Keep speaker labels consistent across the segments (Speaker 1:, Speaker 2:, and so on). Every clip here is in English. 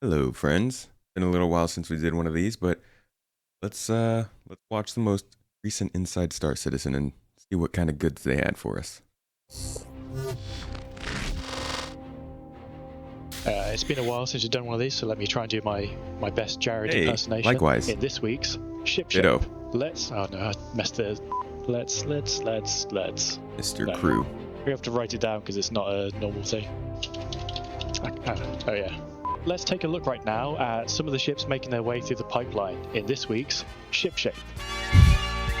Speaker 1: Hello, friends. Been a little while since we did one of these, but let's watch the most recent Inside Star Citizen and see what kind of goods they had for us.
Speaker 2: It's been a while since you've done one of these, so let me try and do my best Jared
Speaker 1: Hey,
Speaker 2: impersonation.
Speaker 1: likewise.
Speaker 2: In this week's Ship
Speaker 1: Ditto.
Speaker 2: Shape. Oh no, I messed the. Let's.
Speaker 1: Mr.
Speaker 2: No.
Speaker 1: Crew.
Speaker 2: We have to write it down because it's not a normal thing. Oh yeah. Let's take a look right now at some of the ships making their way through the pipeline in this week's Ship Shape.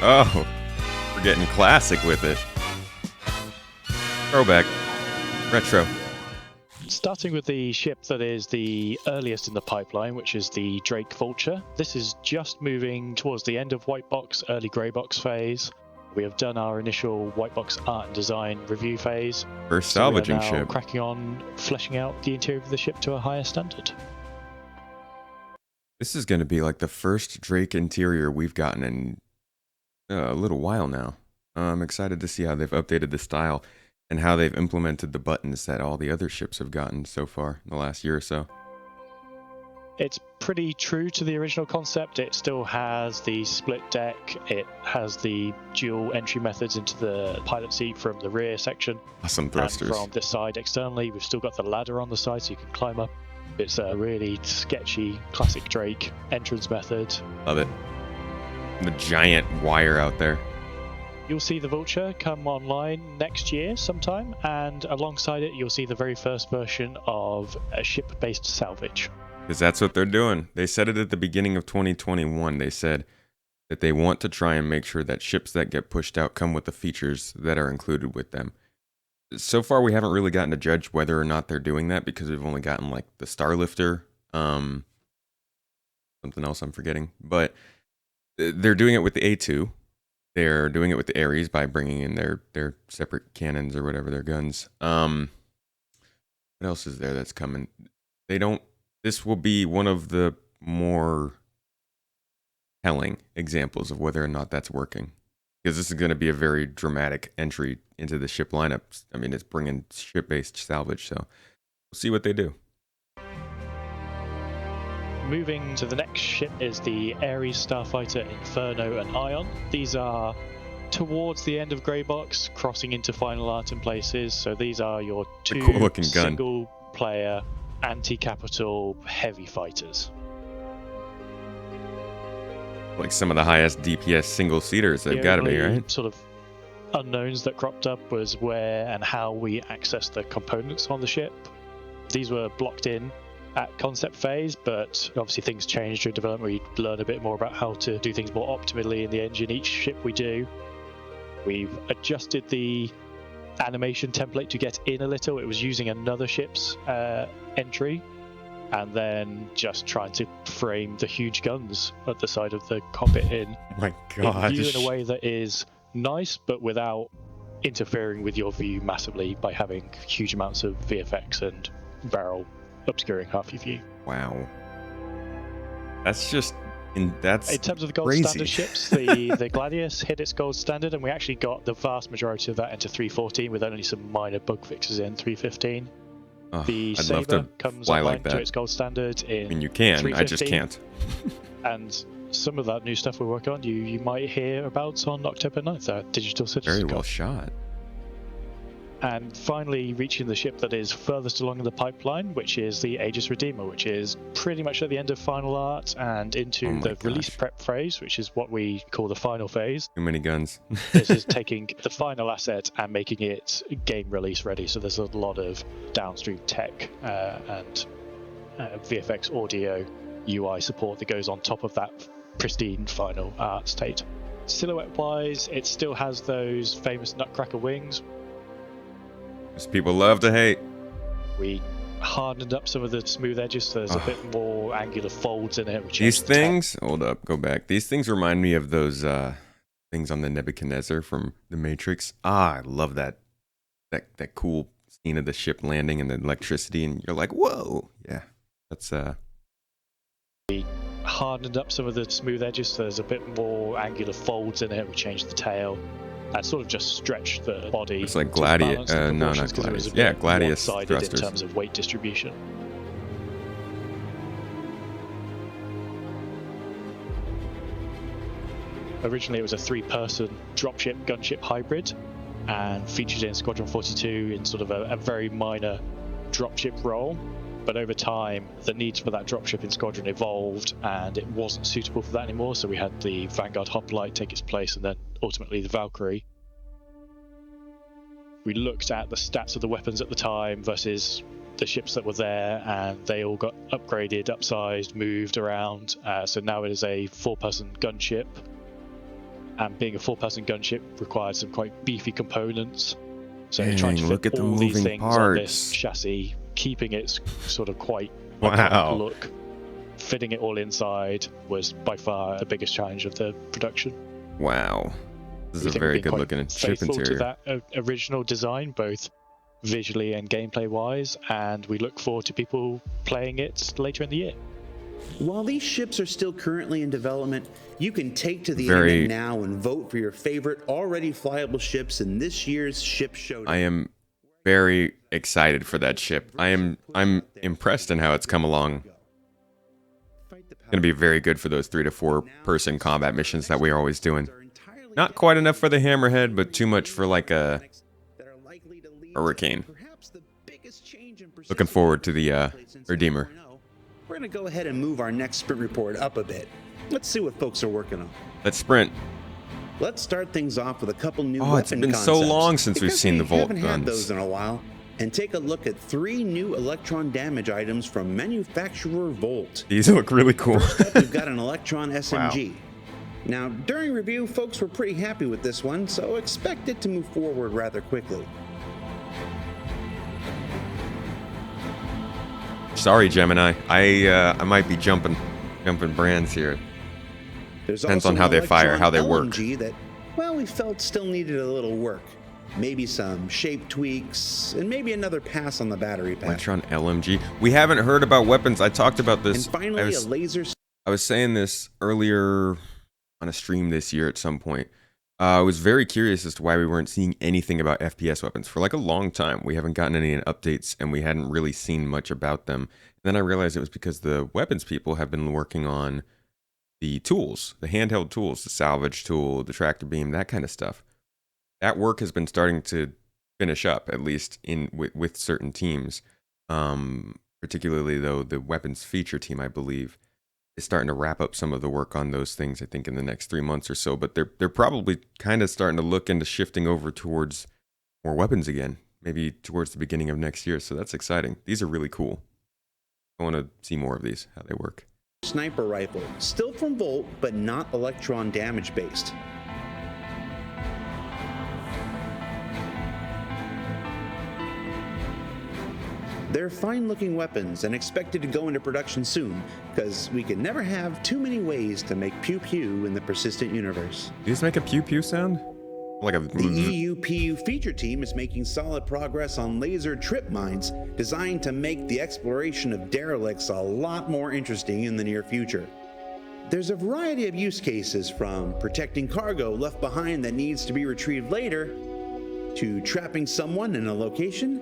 Speaker 1: Oh, we're getting classic with it. Throwback. Retro.
Speaker 2: Starting with the ship that is the earliest in the pipeline, which is the Drake Vulture. This is just moving towards the end of white box, early grey box phase. We have done our initial white box art and design review phase.
Speaker 1: First
Speaker 2: So we are
Speaker 1: salvaging
Speaker 2: now
Speaker 1: ship.
Speaker 2: cracking on, fleshing out the interior of the ship to a higher standard.
Speaker 1: This is going to be like the first Drake interior we've gotten in a little while now. I'm excited to see how they've updated the style and how they've implemented the buttons that all the other ships have gotten so far in the last year or so.
Speaker 2: It's pretty true to the original concept. It still has the split deck. It has the dual entry methods into the pilot seat from the rear section.
Speaker 1: Awesome thrusters.
Speaker 2: And from this side externally, we've still got the ladder on the side so you can climb up. It's a really sketchy, classic Drake entrance method.
Speaker 1: Love it. The giant wire out there.
Speaker 2: You'll see the Vulture come online next year sometime, and alongside it, you'll see the very first version of a ship-based salvage.
Speaker 1: Because that's what they're doing. They said it at the beginning of 2021. They said that they want to try and make sure that ships that get pushed out come with the features that are included with them. So far, we haven't really gotten to judge whether or not they're doing that because we've only gotten like the Starlifter, something else I'm forgetting. But they're doing it with the A2. They're doing it with the Ares by bringing in their separate cannons or whatever, their guns. What else is there that's coming? This will be one of the more telling examples of whether or not that's working. Because this is going to be a very dramatic entry into the ship lineup. I mean, it's bringing ship-based salvage, so we'll see what they do.
Speaker 2: Moving to the next ship is the Ares Starfighter Inferno and Ion. These are towards the end of Grey Box, crossing into final art in places. So these are your two
Speaker 1: cool-looking gun.
Speaker 2: single-player anti-capital heavy fighters.
Speaker 1: Like some of the highest DPS single-seaters, they've got to be, right?
Speaker 2: Sort of unknowns that cropped up was where and how we access the components on the ship. These were blocked in at concept phase, but obviously things change during development. We learn a bit more about how to do things more optimally in the engine each ship we do. We've adjusted the animation template to get in a little. It was using another ship's entry, and then just trying to frame the huge guns at the side of the cockpit in
Speaker 1: My God.
Speaker 2: view in a way that is nice, but without interfering with your view massively by having huge amounts of VFX and barrel obscuring half your view.
Speaker 1: Wow. That's
Speaker 2: In terms of the gold
Speaker 1: crazy.
Speaker 2: standard ships, the Gladius hit its gold standard, and we actually got the vast majority of that into 314 with only some minor bug fixes in 315.
Speaker 1: Oh,
Speaker 2: The
Speaker 1: I'd love
Speaker 2: Saber
Speaker 1: to
Speaker 2: comes
Speaker 1: fly
Speaker 2: online
Speaker 1: like
Speaker 2: to
Speaker 1: that.
Speaker 2: its gold standard in
Speaker 1: I mean, you can. I just
Speaker 2: 315.
Speaker 1: can't.
Speaker 2: And some of that new stuff we're working on, you might hear about on October 9th at Digital
Speaker 1: Very
Speaker 2: Citizen.
Speaker 1: well shot.
Speaker 2: And finally reaching the ship that is furthest along in the pipeline, which is the Aegis Redeemer, which is pretty much at the end of final art and into
Speaker 1: Oh my
Speaker 2: the release
Speaker 1: gosh.
Speaker 2: prep phase, which is what we call the final phase.
Speaker 1: Too many guns.
Speaker 2: This is taking the final asset and making it game release ready. So there's a lot of downstream tech and VFX audio UI support that goes on top of that pristine final art state. Silhouette wise, it still has those famous nutcracker wings.
Speaker 1: People love to hate.
Speaker 2: We hardened up some of the smooth edges so there's a bit more angular folds in it.
Speaker 1: These things, hold up, go back. These things remind me of those things on the Nebuchadnezzar from The Matrix. I love that cool scene of the ship landing and the electricity, and you're like, whoa, yeah, that's
Speaker 2: We hardened up some of the smooth edges so there's a bit more angular folds in it. We changed the tail and sort of just stretched the body.
Speaker 1: It's like
Speaker 2: to balance
Speaker 1: Gladius.
Speaker 2: the
Speaker 1: No,
Speaker 2: proportions,
Speaker 1: not
Speaker 2: 'cause it was
Speaker 1: Gladius.
Speaker 2: a
Speaker 1: Yeah,
Speaker 2: bit
Speaker 1: Gladius
Speaker 2: one-sided
Speaker 1: thrusters.
Speaker 2: in terms of weight distribution. Originally, it was a 3-person dropship gunship hybrid, and featured in Squadron 42 in sort of a very minor dropship role. But over time, the needs for that dropship in Squadron evolved, and it wasn't suitable for that anymore. So we had the Vanguard Hoplite take its place, and then ultimately the Valkyrie. We looked at the stats of the weapons at the time versus the ships that were there, and they all got upgraded, upsized, moved around. So now it is a 4-person gunship, and being a 4-person gunship required some quite beefy components. So trying to
Speaker 1: look
Speaker 2: fit
Speaker 1: at the
Speaker 2: all these
Speaker 1: moving
Speaker 2: things on this
Speaker 1: parts.
Speaker 2: chassis, keeping its sort of quite
Speaker 1: Wow.
Speaker 2: iconic look, fitting it all inside was by far the biggest challenge of the production.
Speaker 1: Wow. This
Speaker 2: We
Speaker 1: is a
Speaker 2: think
Speaker 1: very
Speaker 2: we've been
Speaker 1: good
Speaker 2: quite
Speaker 1: looking ship
Speaker 2: faithful
Speaker 1: interior.
Speaker 2: to that original design, both visually and gameplay wise, and we look forward to people playing it later in the year.
Speaker 3: While these ships are still currently in development, you can take to the
Speaker 1: Very-
Speaker 3: internet now and vote for your favorite already flyable ships in this year's Ship Showdown.
Speaker 1: I am very excited for that ship. I'm impressed in how it's come along. Going to be very good for those 3 to 4 person combat missions that we are always doing. Not quite enough for the Hammerhead, but too much for like a Hurricane. Looking forward to the Redeemer.
Speaker 3: We're going to go ahead and move our next sprint report up a bit. Let's see what folks are working on.
Speaker 1: Let's sprint.
Speaker 3: Let's start things off with a couple new
Speaker 1: Oh, it's
Speaker 3: weapon
Speaker 1: been so
Speaker 3: concepts,
Speaker 1: long since we've
Speaker 3: because
Speaker 1: seen
Speaker 3: we
Speaker 1: the Volt
Speaker 3: haven't had
Speaker 1: guns.
Speaker 3: those in a while, and take a look at 3 new electron damage items from manufacturer Volt.
Speaker 1: These look really cool.
Speaker 3: First up, we've got an Electron SMG. Now, during review, folks were pretty happy with this one, so expect it to move forward rather quickly.
Speaker 1: Sorry, Gemini. I might be jumping brands here.
Speaker 3: There's
Speaker 1: Depends
Speaker 3: also
Speaker 1: on how
Speaker 3: an
Speaker 1: they fire,
Speaker 3: Electron
Speaker 1: how they work.
Speaker 3: LMG that, well, we felt still needed a little work. Maybe some shape tweaks, and maybe another pass on the battery pack.
Speaker 1: Electron LMG. We haven't heard about weapons. I talked about this.
Speaker 3: And finally, a laser...
Speaker 1: I was saying this earlier on a stream this year at some point. I was very curious as to why we weren't seeing anything about FPS weapons. For like a long time, we haven't gotten any updates, and we hadn't really seen much about them. And then I realized it was because the weapons people have been working on the tools, the handheld tools, the salvage tool, the tractor beam, that kind of stuff. That work has been starting to finish up, at least with certain teams. Particularly, though, the weapons feature team, I believe, is starting to wrap up some of the work on those things, I think, in the next 3 months or so. But they're probably kind of starting to look into shifting over towards more weapons again, maybe towards the beginning of next year. So that's exciting. These are really cool. I want to see more of these, how they work.
Speaker 3: Sniper rifle, still from Volt, but not electron damage based. They're fine-looking weapons and expected to go into production soon, because we can never have too many ways to make pew-pew in the persistent universe.
Speaker 1: Do these make a pew pew sound? Like a...
Speaker 3: The EUPU feature team is making solid progress on laser trip mines designed to make the exploration of derelicts a lot more interesting in the near future. There's a variety of use cases, from protecting cargo left behind that needs to be retrieved later, to trapping someone in a location,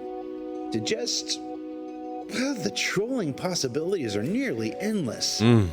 Speaker 3: to just... well, the trolling possibilities are nearly endless. And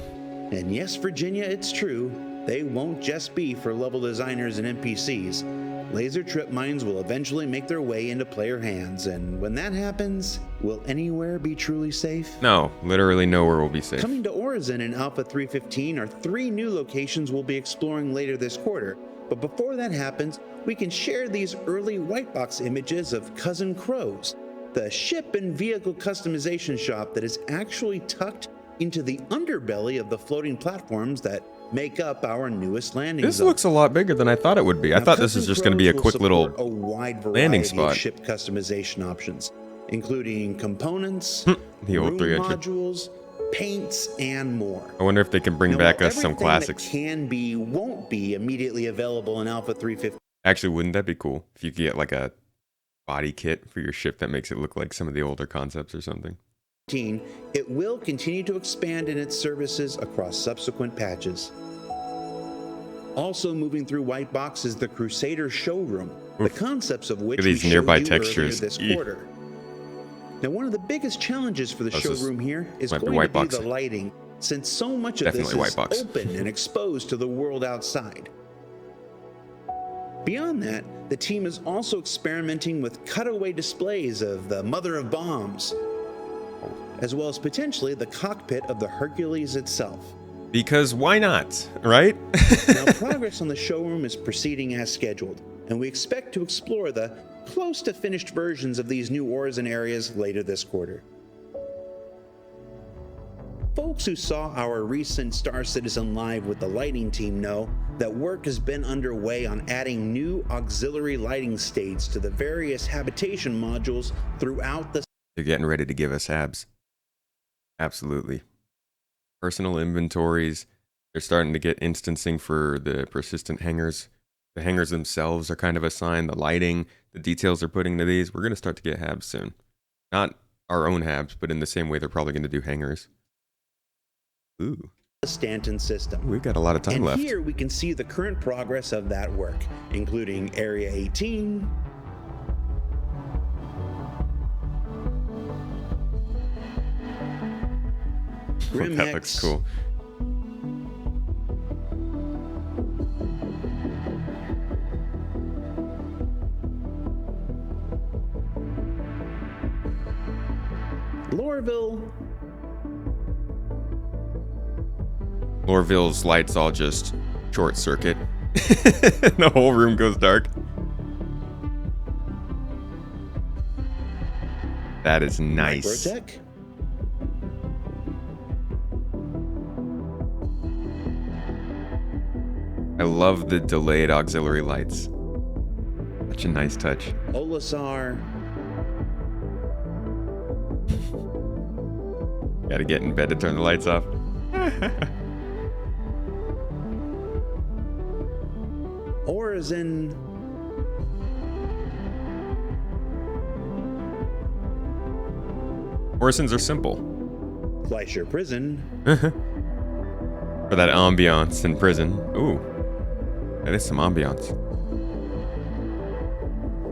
Speaker 3: yes, Virginia, it's true. They won't just be for level designers and NPCs. Laser trip mines will eventually make their way into player hands, and when that happens, will anywhere be truly safe?
Speaker 1: No, literally nowhere will be safe.
Speaker 3: Coming to Orison in Alpha 315 are 3 new locations we'll be exploring later this quarter. But before that happens, we can share these early white box images of Cousin Crows, the ship and vehicle customization shop that is actually tucked into the underbelly of the floating platforms that make up our newest landing
Speaker 1: This
Speaker 3: zone.
Speaker 1: looks a lot bigger than I thought it would be. I
Speaker 3: Now,
Speaker 1: thought this was
Speaker 3: Cousin
Speaker 1: just going to be a
Speaker 3: Crows
Speaker 1: quick
Speaker 3: will
Speaker 1: little
Speaker 3: support a wide
Speaker 1: landing
Speaker 3: variety
Speaker 1: spot.
Speaker 3: of ship customization options, including components,
Speaker 1: The old
Speaker 3: room
Speaker 1: 300.
Speaker 3: modules, paints, and more.
Speaker 1: I wonder if they can bring
Speaker 3: Now,
Speaker 1: back
Speaker 3: while
Speaker 1: us some
Speaker 3: everything
Speaker 1: classics.
Speaker 3: that can be, won't be immediately available in Alpha 315.
Speaker 1: Actually, wouldn't that be cool if you could get like a body kit for your ship that makes it look like some of the older concepts or something?
Speaker 3: It will continue to expand in its services across subsequent patches. Also moving through White Box is the Crusader Showroom, the concepts of which
Speaker 1: Look at these
Speaker 3: we
Speaker 1: nearby
Speaker 3: showed you earlier
Speaker 1: textures.
Speaker 3: this
Speaker 1: Eek.
Speaker 3: quarter. Now, one of the biggest challenges for the
Speaker 1: This is-
Speaker 3: showroom here is
Speaker 1: might be
Speaker 3: going
Speaker 1: white
Speaker 3: to be
Speaker 1: box.
Speaker 3: the lighting, since so much of
Speaker 1: Definitely
Speaker 3: this
Speaker 1: white
Speaker 3: is
Speaker 1: box.
Speaker 3: open and exposed to the world outside. Beyond that, the team is also experimenting with cutaway displays of the Mother of Bombs, as well as potentially the cockpit of the Hercules itself.
Speaker 1: Because why not, right?
Speaker 3: Now, progress on the showroom is proceeding as scheduled, and we expect to explore the close to finished versions of these new Orison areas later this quarter. Folks who saw our recent Star Citizen Live with the lighting team know that work has been underway on adding new auxiliary lighting states to the various habitation modules throughout the...
Speaker 1: They're getting ready to give us habs. Absolutely. Personal inventories. They're starting to get instancing for the persistent hangars. The hangars themselves are kind of assigned. The lighting, the details they're putting into these. We're going to start to get habs soon. Not our own habs, but in the same way they're probably going to do hangars. Ooh.
Speaker 3: Stanton system.
Speaker 1: We've got a lot of time left.
Speaker 3: And here we can see the current progress of that work, including Area 18,
Speaker 1: That looks cool. Lorville's lights all just short circuit. The whole room goes dark. That is nice.
Speaker 3: Microtech.
Speaker 1: I love the delayed auxiliary lights. Such a nice touch.
Speaker 3: Olisar.
Speaker 1: Gotta get in bed to turn the lights off.
Speaker 3: Orison.
Speaker 1: Orisons are simple.
Speaker 3: Fleischer Prison.
Speaker 1: For that ambiance in prison. Ooh. That is some ambiance.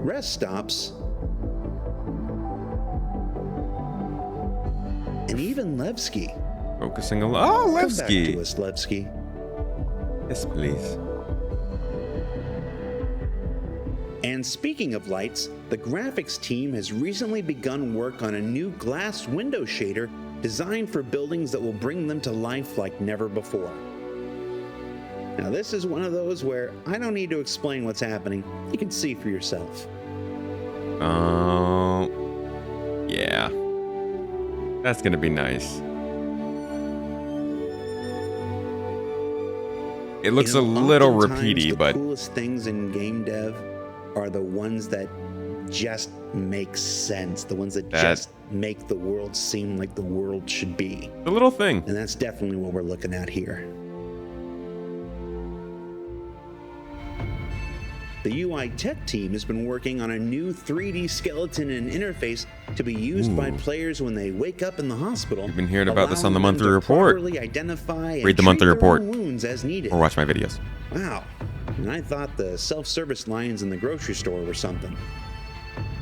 Speaker 3: Rest stops. And even Levski.
Speaker 1: Focusing a lot. Oh,
Speaker 3: Come back
Speaker 1: Levski.
Speaker 3: to us, Levski.
Speaker 1: Yes, please.
Speaker 3: And speaking of lights, the graphics team has recently begun work on a new glass window shader designed for buildings that will bring them to life like never before. Now, this is one of those where I don't need to explain what's happening. You can see for yourself.
Speaker 1: Oh, yeah. That's gonna be nice. It looks a little repeaty,
Speaker 3: the
Speaker 1: but
Speaker 3: coolest things in game dev are the ones that just make sense, the ones that just make the world seem like the world should be.
Speaker 1: the little thing.
Speaker 3: And that's definitely what we're looking at here. The UI tech team has been working on a new 3D skeleton and interface to be used by players when they wake up in the hospital.
Speaker 1: You've been hearing about this on the
Speaker 3: allowing them
Speaker 1: monthly
Speaker 3: to
Speaker 1: report.
Speaker 3: properly identify and
Speaker 1: Read the monthly
Speaker 3: treat their
Speaker 1: report.
Speaker 3: own wounds as needed.
Speaker 1: Or watch my videos.
Speaker 3: Wow. And I thought the self-service lines in the grocery store were something.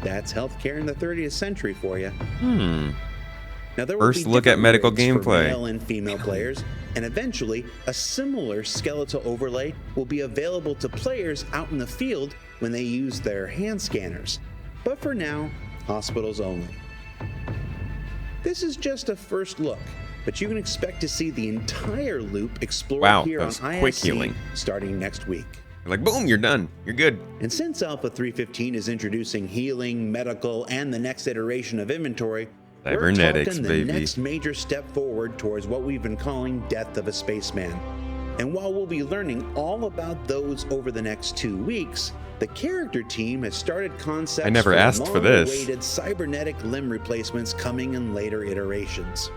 Speaker 3: That's healthcare in the 30th century for you. Now, there will
Speaker 1: First
Speaker 3: be
Speaker 1: look at
Speaker 3: different
Speaker 1: medical
Speaker 3: rigs for
Speaker 1: gameplay.
Speaker 3: male and female players, and eventually a similar skeletal overlay will be available to players out in the field when they use their hand scanners. But for now, hospitals only. This is just a first look, but you can expect to see the entire loop explored
Speaker 1: Wow,
Speaker 3: here
Speaker 1: that
Speaker 3: on
Speaker 1: was
Speaker 3: ISC
Speaker 1: quick healing.
Speaker 3: starting next week.
Speaker 1: You're like, boom, you're done. You're good.
Speaker 3: And since Alpha 315 is introducing healing, medical, and the next iteration of inventory,
Speaker 1: Cybernetics,
Speaker 3: we're talking the
Speaker 1: baby.
Speaker 3: next major step forward towards what we've been calling Death of a Spaceman. And while we'll be learning all about those over the next 2 weeks, the character team has started concepts
Speaker 1: I never asked for this.
Speaker 3: long-awaited cybernetic limb replacements coming in later iterations.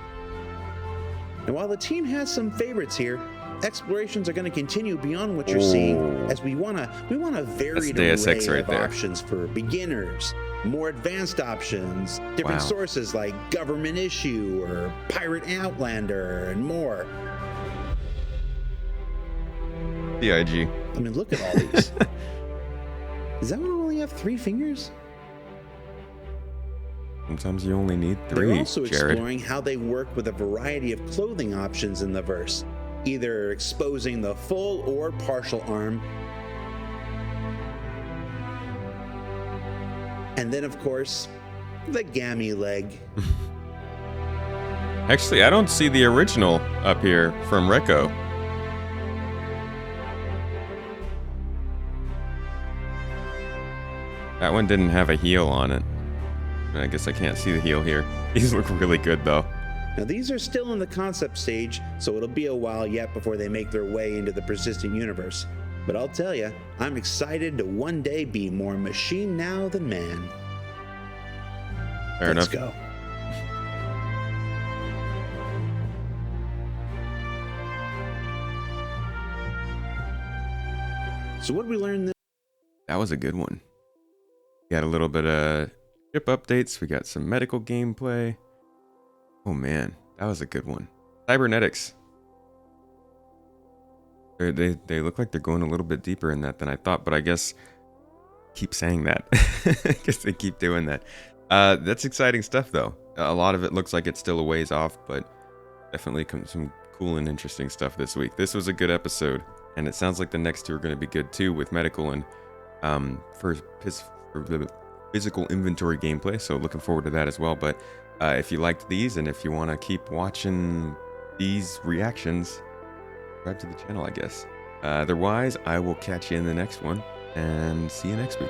Speaker 3: And while the team has some favorites here, explorations are going to continue beyond what you're seeing, as we want a varied array
Speaker 1: Deus Ex right
Speaker 3: of
Speaker 1: there.
Speaker 3: options for beginners, more advanced options, different
Speaker 1: Wow.
Speaker 3: sources like Government Issue or Pirate Outlander, and more.
Speaker 1: CIG.
Speaker 3: I mean, look at all these. Does that one only have 3 fingers?
Speaker 1: Sometimes you only need
Speaker 3: They're
Speaker 1: 3,
Speaker 3: also
Speaker 1: Jared.
Speaker 3: exploring how they work with a variety of clothing options in the verse, either exposing the full or partial arm, And then, of course, the gammy leg.
Speaker 1: Actually, I don't see the original up here from Rekko. That one didn't have a heel on it. I guess I can't see the heel here. These look really good, though.
Speaker 3: Now, these are still in the concept stage, so it'll be a while yet before they make their way into the persistent universe. But I'll tell you, I'm excited to one day be more machine now than man.
Speaker 1: Fair
Speaker 3: Let's
Speaker 1: enough.
Speaker 3: go. So what did we learn this?
Speaker 1: That was a good one. Got a little bit of ship updates. We got some medical gameplay. Oh man, that was a good one. Cybernetics. They look like they're going a little bit deeper in that than I thought, but I guess keep saying that. I guess they keep doing that. That's exciting stuff though. A lot of it looks like it's still a ways off, but definitely some cool and interesting stuff this week. This was a good episode, and it sounds like the next two are going to be good too, with medical and for physical inventory gameplay. So looking forward to that as well. But if you liked these, and if you want to keep watching these reactions, subscribe to the channel, I guess. Otherwise, I will catch you in the next one, and see you next week.